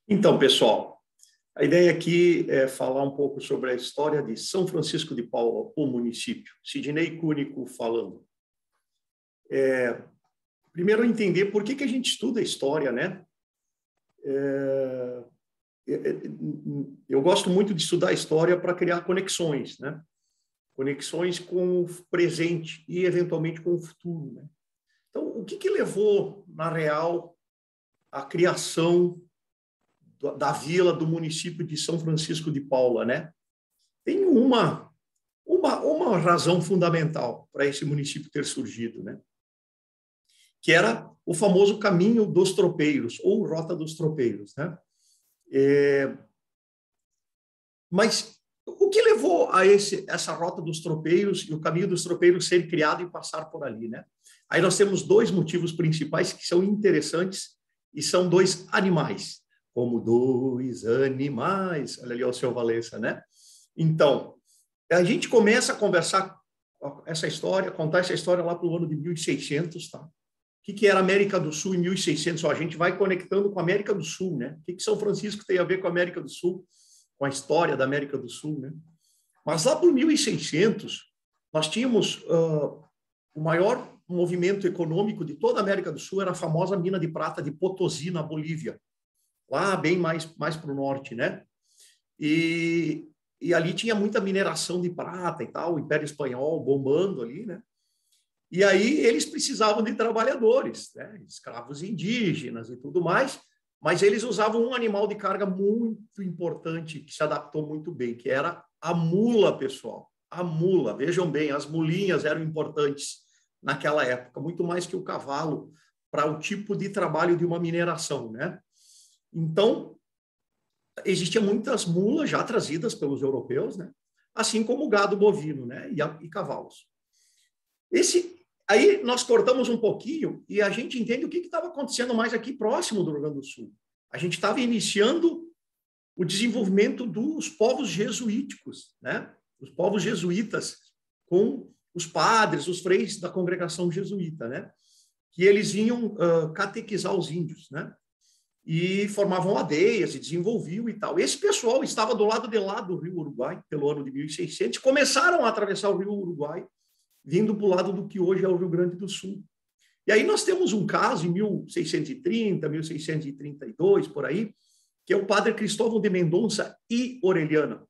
Então, pessoal, a ideia aqui é falar um pouco sobre a história de São Francisco de Paula, o município. Sidney Cúnico falando. Primeiro, entender por que a gente estuda história, né? Eu gosto muito de estudar história para criar conexões, né? Conexões com o presente e, eventualmente, com o futuro, né? Então, o que levou, na real, à criação da vila, do município de São Francisco de Paula, né? Tem uma razão fundamental para esse município ter surgido, né? Que era o famoso caminho dos tropeiros, ou rota dos tropeiros, né? Mas o que levou a essa rota dos tropeiros e o caminho dos tropeiros ser criado e passar por ali, né? Aí nós temos dois motivos principais que são interessantes e são dois animais, como dois animais. Olha ali o seu Valença, né? Então, a gente começa a conversar essa história, contar essa história lá para o ano de 1600, tá? O que era a América do Sul em 1600? A gente vai conectando com a América do Sul, né? O que São Francisco tem a ver com a América do Sul, com a história da América do Sul, né? Mas lá por 1600, nós tínhamos o maior movimento econômico de toda a América do Sul, era a famosa mina de prata de Potosí, na Bolívia, lá bem mais para o norte, né? E ali tinha muita mineração de prata e tal, o Império Espanhol bombando ali, né? E aí eles precisavam de trabalhadores, né? Escravos indígenas e tudo mais, mas eles usavam um animal de carga muito importante que se adaptou muito bem, que era a mula, pessoal. A mula, vejam bem, as mulinhas eram importantes naquela época, muito mais que o cavalo, para o tipo de trabalho de uma mineração, né? Então, existiam muitas mulas já trazidas pelos europeus, né? Assim como o gado bovino, né? E cavalos. Aí nós cortamos um pouquinho e a gente entende o que estava acontecendo mais aqui próximo do Rio Grande do Sul. A gente estava iniciando o desenvolvimento dos povos jesuíticos, né? Os povos jesuítas, com os padres, os freis da congregação jesuíta, né? Que eles iam catequizar os índios, né? E formavam aldeias e desenvolviam e tal. Esse pessoal estava do lado de lá do Rio Uruguai, pelo ano de 1600, começaram a atravessar o Rio Uruguai, vindo para o lado do que hoje é o Rio Grande do Sul. E aí nós temos um caso em 1630, 1632, por aí, que é o padre Cristóvão de Mendonça e Orellana.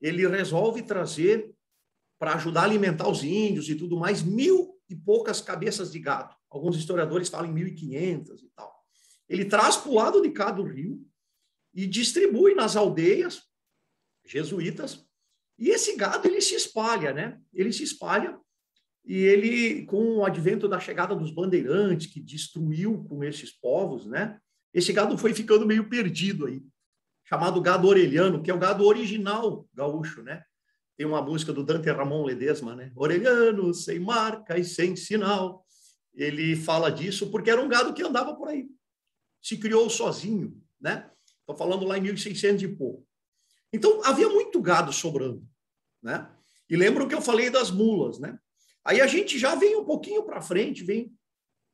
Ele resolve trazer, para ajudar a alimentar os índios e tudo mais, 1.000 e poucas cabeças de gado. Alguns historiadores falam em 1.500 e tal. Ele traz para o lado de cá do rio e distribui nas aldeias jesuítas. E esse gado, ele se espalha, né? Ele se espalha. E ele, com o advento da chegada dos bandeirantes, que destruiu com esses povos, né? Esse gado foi ficando meio perdido aí, chamado gado orelhano, que é o gado original gaúcho, né? Tem uma música do Dante Ramon Ledesma, né? Orelhano, sem marca e sem sinal. Ele fala disso porque era um gado que andava por aí. Se criou sozinho, né? Estou falando lá em 1600 e pouco. Então, havia muito gado sobrando, né? E lembram que eu falei das mulas, né? Aí a gente já vem um pouquinho para frente, vem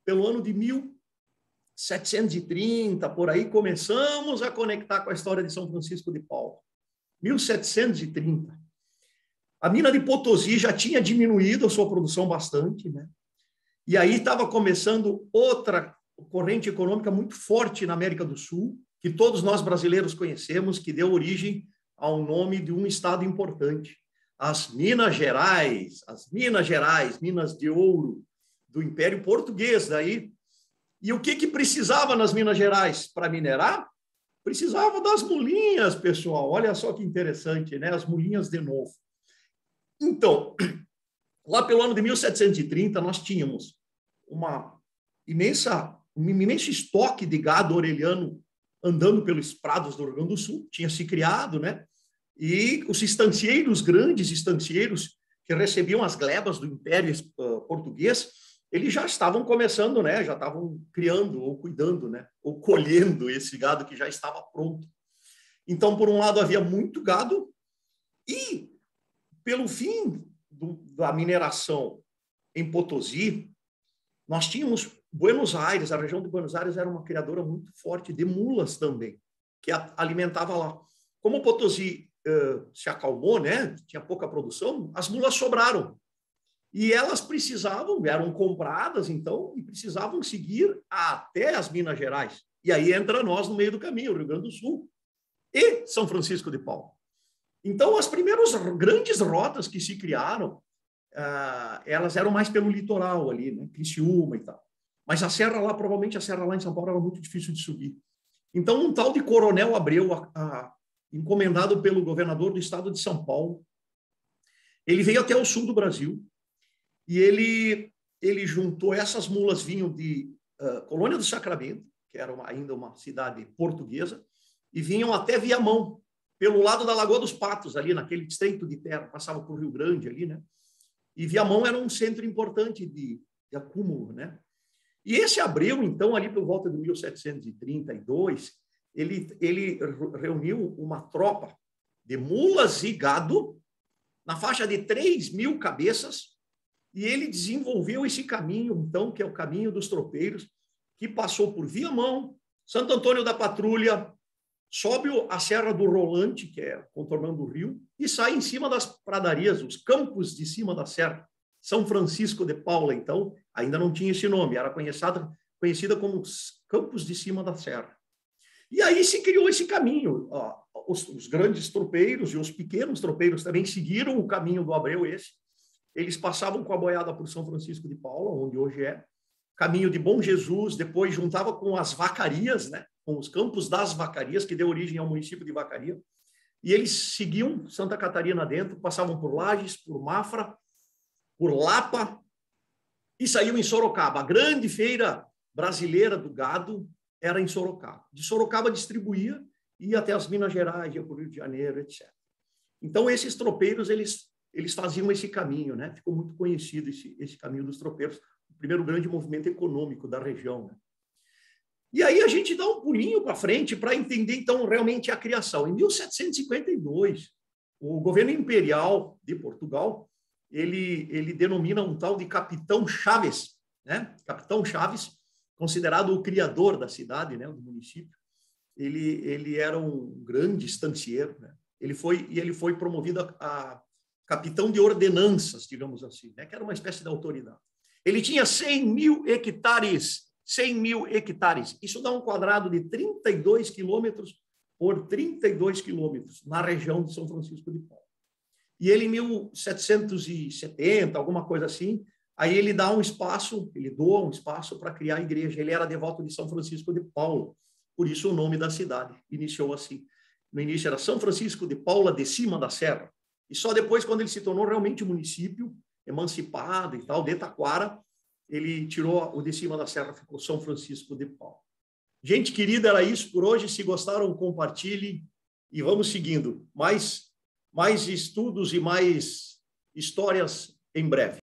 pelo ano de 1730, por aí, começamos a conectar com a história de São Francisco de Paula. 1730. A mina de Potosí já tinha diminuído a sua produção bastante, né? E aí estava começando outra corrente econômica muito forte na América do Sul, que todos nós brasileiros conhecemos, que deu origem ao nome de um estado importante. As Minas Gerais, Minas de Ouro, do Império Português daí. E o que precisava nas Minas Gerais para minerar? Precisava das mulinhas, pessoal. Olha só que interessante, né? As mulinhas de novo. Então, lá pelo ano de 1730, nós tínhamos um imenso estoque de gado orelhano andando pelos prados do Rio Grande do Sul, tinha se criado, né? E os estancieiros, grandes estancieiros, que recebiam as glebas do Império Português, eles já estavam começando, né? Já estavam criando ou cuidando, né? Ou colhendo esse gado que já estava pronto. Então, por um lado, havia muito gado e, pelo fim da mineração em Potosí, nós tínhamos Buenos Aires, a região de Buenos Aires era uma criadora muito forte de mulas também. que alimentava lá. Como Potosí se acalmou, né? Tinha pouca produção, as mulas sobraram. E elas precisavam, eram compradas, então, e precisavam seguir até as Minas Gerais. E aí entra nós no meio do caminho, o Rio Grande do Sul e São Francisco de Paula. Então, as primeiras grandes rotas que se criaram, elas eram mais pelo litoral ali, né? Criciúma e tal. Mas a serra lá, provavelmente a serra lá em São Paulo era muito difícil de subir. Então, um tal de Coronel Abreu, encomendado pelo governador do estado de São Paulo, ele veio até o sul do Brasil e ele juntou, essas mulas vinham de Colônia do Sacramento, que era ainda uma cidade portuguesa, e vinham até Viamão, pelo lado da Lagoa dos Patos, ali naquele estreito de terra, passava por Rio Grande ali, né? E Viamão era um centro importante de acúmulo, né? E esse Abreu, então, ali por volta de 1732, ele reuniu uma tropa de mulas e gado na faixa de 3.000 cabeças e ele desenvolveu esse caminho, então, que é o caminho dos tropeiros, que passou por Viamão, Santo Antônio da Patrulha, sobe a Serra do Rolante, que é contornando o rio, e sai em cima das pradarias, os campos de cima da serra. São Francisco de Paula, então, ainda não tinha esse nome, era conhecida como os Campos de Cima da Serra. E aí se criou esse caminho. Os grandes tropeiros e os pequenos tropeiros também seguiram o caminho do Abreu esse. Eles passavam com a boiada por São Francisco de Paula, onde hoje é, caminho de Bom Jesus, depois juntava com as vacarias, né? Com os Campos das Vacarias, que deu origem ao município de Vacaria. E eles seguiam Santa Catarina dentro, passavam por Lages, por Mafra, por Lapa, e saíam em Sorocaba. A grande feira brasileira do gado era em Sorocaba. De Sorocaba distribuía, ia até as Minas Gerais, ia para o Rio de Janeiro, etc. Então, esses tropeiros, eles faziam esse caminho, né? Ficou muito conhecido esse caminho dos tropeiros, o primeiro grande movimento econômico da região, né? E aí a gente dá um pulinho para frente para entender, então, realmente a criação. Em 1752, o governo imperial de Portugal, ele denomina um tal de Capitão Chaves, né? Capitão Chaves, considerado o criador da cidade, né, do município. Ele era um grande estancieiro, né? Ele foi promovido a capitão de ordenanças, digamos assim, né, que era uma espécie de autoridade. Ele tinha 100.000 hectares, 100.000 hectares. Isso dá um quadrado de 32 quilômetros por 32 quilômetros na região de São Francisco de Paula. E ele, em 1770, alguma coisa assim, aí ele dá um espaço, ele doa um espaço para criar a igreja. Ele era devoto de São Francisco de Paula, por isso o nome da cidade iniciou assim. No início era São Francisco de Paula de Cima da Serra. E só depois, quando ele se tornou realmente município, emancipado e tal, de Taquara, ele tirou o de Cima da Serra, ficou São Francisco de Paula. Gente querida, era isso por hoje. Se gostaram, compartilhem e vamos seguindo. Mais estudos e mais histórias em breve.